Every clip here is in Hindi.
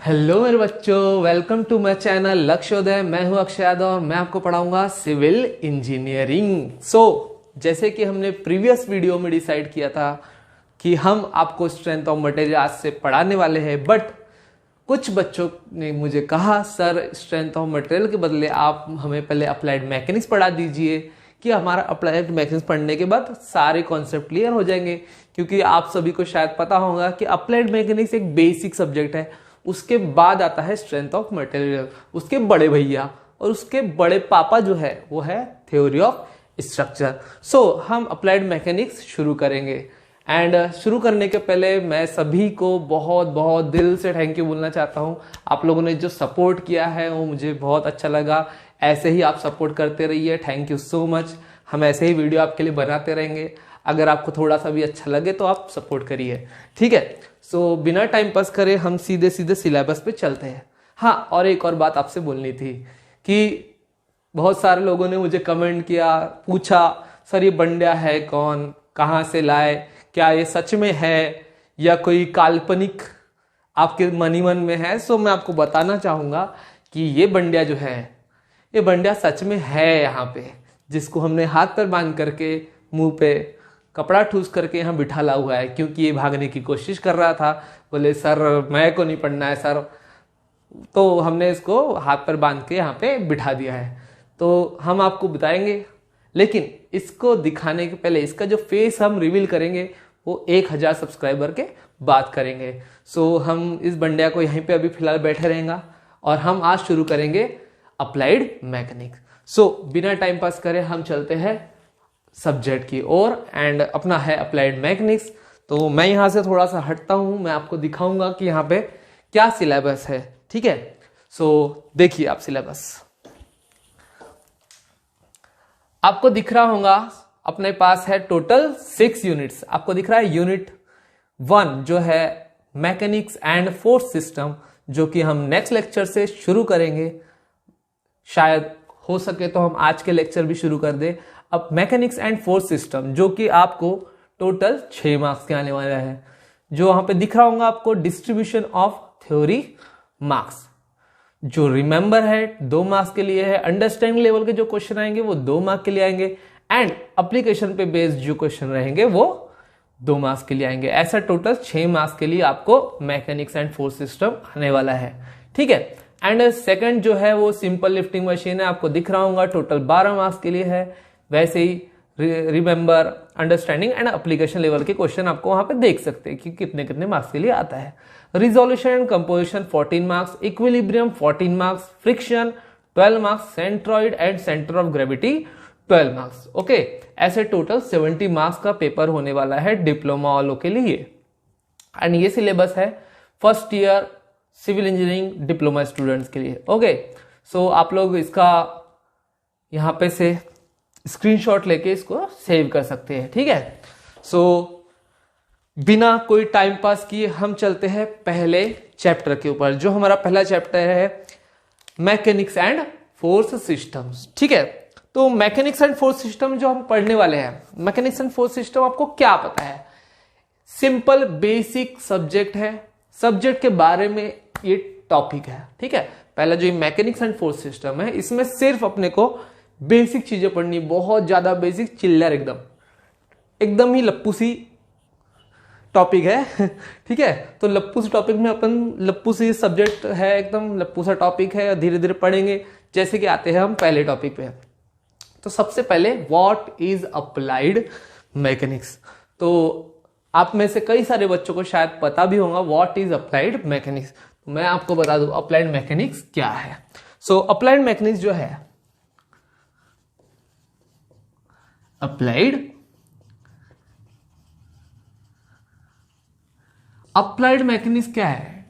हेलो मेरे बच्चों, वेलकम टू माय चैनल लक्ष्योदय। मैं हूं अक्षय यादव और मैं आपको पढ़ाऊंगा सिविल इंजीनियरिंग। जैसे कि हमने प्रीवियस वीडियो में डिसाइड किया था कि हम आपको स्ट्रेंथ ऑफ मटेरियल आज से पढ़ाने वाले हैं, बट कुछ बच्चों ने मुझे कहा सर स्ट्रेंथ ऑफ मटेरियल के बदले आप हमें पहले अप्लाइड मैकेनिक्स पढ़ा दीजिए कि हमारा अप्लाइड मैकेनिक्स पढ़ने के बाद सारे कॉन्सेप्ट क्लियर हो जाएंगे। क्योंकि आप सभी को शायद पता होगा कि अप्लाइड मैकेनिक्स एक बेसिक सब्जेक्ट है, उसके बाद आता है स्ट्रेंथ ऑफ मटेरियल, उसके बड़े भैया और उसके बड़े पापा जो है वो है थ्योरी ऑफ स्ट्रक्चर। हम अप्लाइड मैकेनिक्स शुरू करेंगे। एंड शुरू करने के पहले मैं सभी को बहुत बहुत दिल से थैंक यू बोलना चाहता हूँ। आप लोगों ने जो सपोर्ट किया है वो मुझे बहुत अच्छा लगा। ऐसे ही आप सपोर्ट करते रहिए, थैंक यू सो मच। हम ऐसे ही वीडियो आपके लिए बनाते रहेंगे। अगर आपको थोड़ा सा भी अच्छा लगे तो आप सपोर्ट करिए, ठीक है। बिना टाइम पास करे हम सीधे सीधे सिलेबस पे चलते हैं। हाँ, और एक और बात आपसे बोलनी थी कि बहुत सारे लोगों ने मुझे कमेंट किया, पूछा सर ये बंड्या है कौन, कहाँ से लाए, क्या ये सच में है या कोई काल्पनिक आपके मनी मन में है। मैं आपको बताना चाहूंगा कि ये बंड्या जो है, ये बंड्या सच में है यहाँ पे, जिसको हमने हाथ पर बांध करके मुंह पे कपड़ा ठूस करके यहाँ बिठाला हुआ है, क्योंकि ये भागने की कोशिश कर रहा था। बोले सर मैं को नहीं पढ़ना है सर, तो हमने इसको हाथ पर बांध के यहाँ पे बिठा दिया है। तो हम आपको बताएंगे, लेकिन इसको दिखाने के पहले इसका जो फेस हम रिवील करेंगे वो 1000 सब्सक्राइबर के बाद करेंगे। हम इस बंडिया को यहीं पे अभी फिलहाल बैठे रहेंगे और हम आज शुरू करेंगे अप्लाइड मैकेनिक्स। बिना टाइम पास करे हम चलते हैं सब्जेक्ट की ओर, एंड अपना है अप्लाइड मैकेनिक्स। तो मैं यहां से थोड़ा सा हटता हूं, मैं आपको दिखाऊंगा कि यहाँ पे क्या सिलेबस है, ठीक है। देखिए आप सिलेबस आपको दिख रहा होगा, अपने पास है टोटल 6 यूनिट्स। आपको दिख रहा है यूनिट 1 जो है मैकेनिक्स एंड फोर्स सिस्टम, जो कि हम नेक्स्ट लेक्चर से शुरू करेंगे। शायद हो सके तो हम आज के लेक्चर भी शुरू कर दे। अब मैकेनिक्स एंड फोर्स सिस्टम जो कि आपको टोटल 6 मार्क्स के आने वाला है। जो वहां पे दिख रहा होगा आपको डिस्ट्रीब्यूशन ऑफ थ्योरी मार्क्स, जो रिमेंबर है 2 मार्क्स के लिए है। अंडरस्टैंडिंग लेवल के जो क्वेश्चन आएंगे वो 2 मार्क्स के लिए आएंगे, एंड एप्लीकेशन पे बेस्ड जो क्वेश्चन रहेंगे वो 2 मार्क्स के लिए आएंगे। ऐसा टोटल 6 मार्क्स के लिए आपको मैकेनिक्स एंड फोर्स सिस्टम आने वाला है, ठीक है। एंड सेकंड जो है वो सिंपल लिफ्टिंग मशीन है, आपको दिख रहा होगा टोटल 12 मार्क्स के लिए है। वैसे ही remember, understanding and application level के क्वेश्चन आपको वहां पे देख सकते हैं कि कितने कितने मार्क्स के लिए आता है। Resolution and composition 14 marks, equilibrium 14 marks, friction 12 marks, centroid and centre of gravity 12 marks. Okay, ऐसे टोटल 70 मार्क्स का पेपर होने वाला है डिप्लोमा वालों के लिए। एंड ये सिलेबस है first year civil engineering diploma students के लिए। ओके, आप लोग इसका यहां पे से स्क्रीनशॉट लेके इसको सेव कर सकते हैं, ठीक है। बिना कोई टाइम पास किए हम चलते हैं पहले चैप्टर के ऊपर। जो हमारा पहला चैप्टर है मैकेनिक्स एंड फोर्स सिस्टम्स, ठीक है। तो मैकेनिक्स एंड फोर्स सिस्टम जो हम पढ़ने वाले हैं, मैकेनिक्स एंड फोर्स सिस्टम आपको क्या पता है? सिंपल बेसिक सब्जेक्ट है, सब्जेक्ट के बारे में ये टॉपिक है, ठीक है। पहला जो मैकेनिक्स एंड फोर्स सिस्टम है, इसमें सिर्फ अपने को बेसिक चीजें पढ़नी, बहुत ज्यादा बेसिक, चिल्लर एकदम ही लप्पू सी टॉपिक है ठीक है। तो लप्पू सी टॉपिक में अपन, लप्पू सी सब्जेक्ट है, एकदम लप्पू सा टॉपिक है, धीरे धीरे पढ़ेंगे। जैसे कि आते हैं हम पहले टॉपिक पे। तो सबसे पहले व्हाट इज अप्लाइड मैकेनिक्स। तो आप में से कई सारे बच्चों को शायद पता भी होगा व्हाट इज अप्लाइड मैकेनिक्स। तो मैं आपको बता दूं अप्लाइड मैकेनिक्स क्या है। अप्लाइड मैकेनिक्स जो है, अप्लाइड मैकेनिक्स क्या है?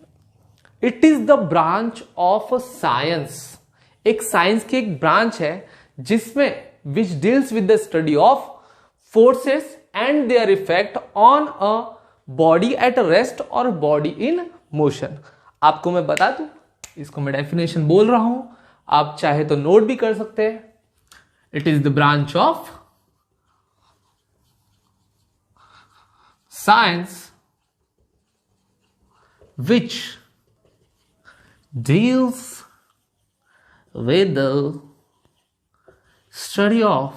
It is the branch of science. एक साइंस की एक ब्रांच है जिसमें which deals with the study of forces and their effect on a body at rest और बॉडी इन मोशन। आपको मैं बता दूं, इसको मैं डेफिनेशन बोल रहा हूं, आप चाहे तो नोट भी कर सकते हैं। It is the branch of science which deals with the study of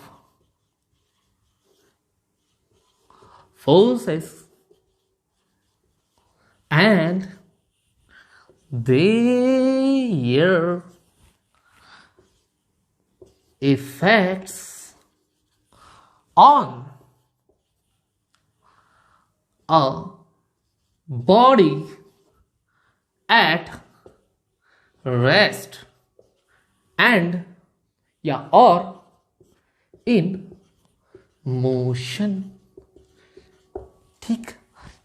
forces and their effects on a body at rest and or in motion। ठीक,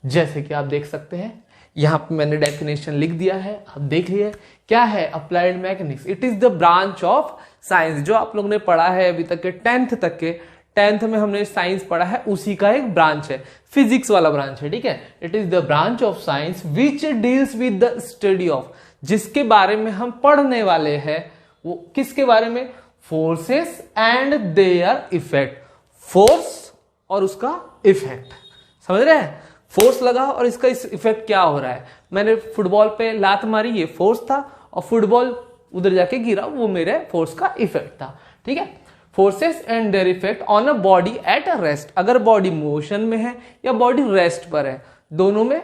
जैसे कि आप देख सकते हैं यहां पे मैंने डेफिनेशन लिख दिया है, आप देख लिए क्या है applied mechanics. It is the branch of science, जो आप लोगों ने पढ़ा है अभी तक के 10th तक के 10th में हमने साइंस पढ़ा है, उसी का एक ब्रांच है, फिजिक्स वाला ब्रांच है। ठीक है, it is the branch of science which deals with the study of, जिसके बारे में हम पढ़ने वाले हैं। वो किसके बारे में? Forces and their effect, force और उसका इफेक्ट। समझ रहे हैं, फोर्स लगा और इसका इफेक्ट क्या हो रहा है। मैंने फुटबॉल पे लात मारी, ये फोर्स था, और फुटबॉल उधर जाके गिरा, वो मेरे फोर्स का इफेक्ट था। ठीक है, forces and their effect on a body at a rest, अगर बॉडी मोशन में है या बॉडी रेस्ट पर है, दोनों में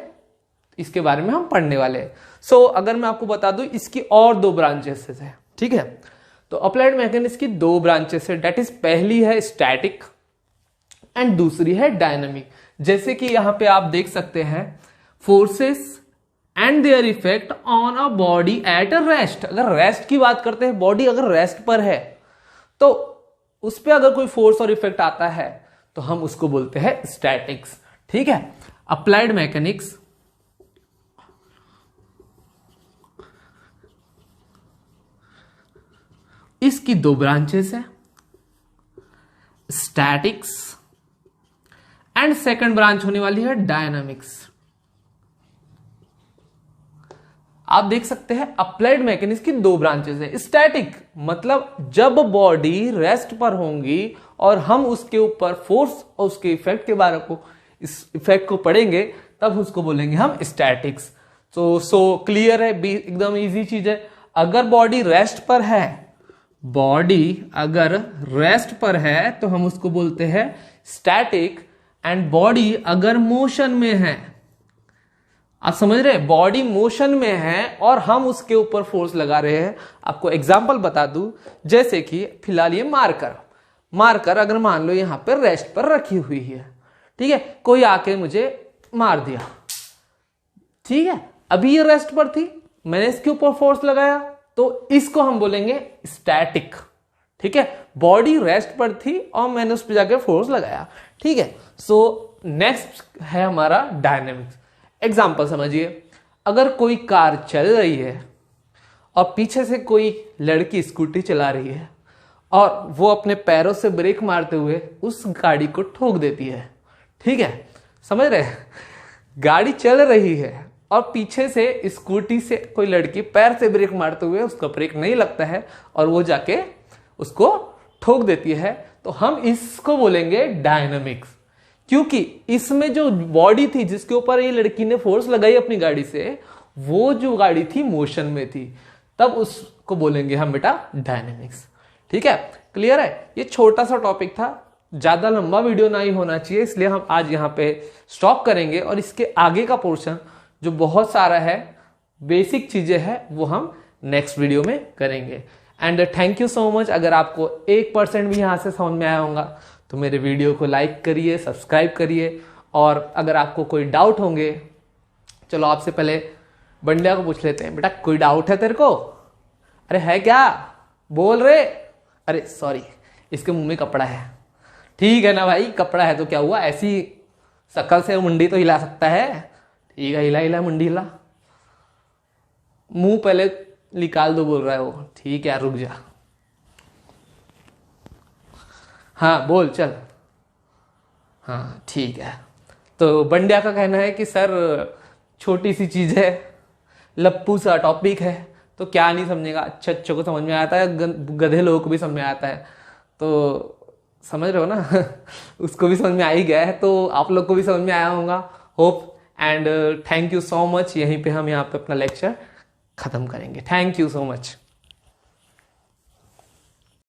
इसके बारे में हम पढ़ने वाले हैं। सो अगर मैं आपको बता दूं, इसकी और 2 ब्रांचेस है। ठीक है, तो अप्लाइड मैकेनिक्स की 2 ब्रांचेस है, डेट इज पहली है स्टैटिक एंड दूसरी है डायनामिक। जैसे कि यहां पे आप देख सकते हैं, forces and their effect on a body at a rest. अगर रेस्ट की बात करते हैं, बॉडी अगर रेस्ट पर है तो उस पर अगर कोई फोर्स और इफेक्ट आता है तो हम उसको बोलते हैं स्टैटिक्स। ठीक है, अप्लाइड मैकेनिक्स इसकी 2 ब्रांचेस है, स्टैटिक्स एंड सेकंड ब्रांच होने वाली है डायनामिक्स। आप देख सकते हैं अप्लाइड मैकेनिक्स की 2 ब्रांचेस है। स्टैटिक मतलब जब बॉडी रेस्ट पर होंगी और हम उसके ऊपर फोर्स और उसके इफेक्ट के बारे को, इस इफेक्ट को पढ़ेंगे, तब उसको बोलेंगे हम स्टैटिक्स। सो क्लियर है, एकदम इजी चीज है। अगर बॉडी रेस्ट पर है, बॉडी अगर रेस्ट पर है तो हम उसको बोलते हैं स्टैटिक, एंड बॉडी अगर मोशन में है, आप समझ रहे हैं, बॉडी मोशन में है और हम उसके ऊपर फोर्स लगा रहे हैं। आपको एग्जांपल बता दूं, जैसे कि फिलहाल ये मार्कर अगर मान लो यहां पर रेस्ट पर रखी हुई है, ठीक है, कोई आके मुझे मार दिया, ठीक है, अभी ये रेस्ट पर थी, मैंने इसके ऊपर फोर्स लगाया, तो इसको हम बोलेंगे स्टैटिक। ठीक है, बॉडी रेस्ट पर थी और मैंने उस पर जाकर फोर्स लगाया। ठीक है, सो नेक्स्ट है हमारा डायनेमिक्स। एग्जांपल समझिए, अगर कोई कार चल रही है और पीछे से कोई लड़की स्कूटी चला रही है और वो अपने पैरों से ब्रेक मारते हुए उस गाड़ी को ठोक देती है। ठीक है, समझ रहे हैं, गाड़ी चल रही है और पीछे से स्कूटी से कोई लड़की पैर से ब्रेक मारते हुए, उसका ब्रेक नहीं लगता है और वो जाके उसको ठोक देती है, तो हम इसको बोलेंगे डायनामिक्स। क्योंकि इसमें जो बॉडी थी जिसके ऊपर ये लड़की ने फोर्स लगाई अपनी गाड़ी से, वो जो गाड़ी थी मोशन में थी, तब उसको बोलेंगे हम बेटा डायनामिक्स। ठीक है, क्लियर है। ये छोटा सा टॉपिक था, ज्यादा लंबा वीडियो नहीं होना चाहिए, इसलिए हम आज यहाँ पे स्टॉप करेंगे और इसके आगे का पोर्शन जो बहुत सारा है, बेसिक चीजें हैं, वो हम नेक्स्ट वीडियो में करेंगे। And thank you so much. अगर आपको 1% भी यहां से समझ में आया होगा तो मेरे वीडियो को लाइक करिए, सब्सक्राइब करिए, और अगर आपको कोई डाउट होंगे, चलो आपसे पहले बंडिया को पूछ लेते हैं, बेटा कोई डाउट है तेरे को? अरे है क्या, बोल रहे? अरे सॉरी, इसके मुंह में कपड़ा है। ठीक है ना भाई, कपड़ा है तो क्या हुआ, ऐसी शक्ल से मुंडी तो हिला सकता है। ठीक है, हिला हिला मुंडी हिला, मुंह पहले निकाल दो बोल रहा है वो। ठीक है, रुक जा, हाँ बोल चल। हाँ ठीक है, तो बंडिया का कहना है कि सर छोटी सी चीज है, लप्पू सा टॉपिक है, तो क्या नहीं समझेगा, अच्छे को समझ में आता है, गधे लोगों को भी समझ में आता है, तो समझ रहे हो ना उसको भी समझ में आ ही गया है, तो आप लोग को भी समझ में आया होगा, hope. And thank you so much. यहीं पे हम यहाँ पे अपना लेक्चर खत्म करेंगे। Thank you so much.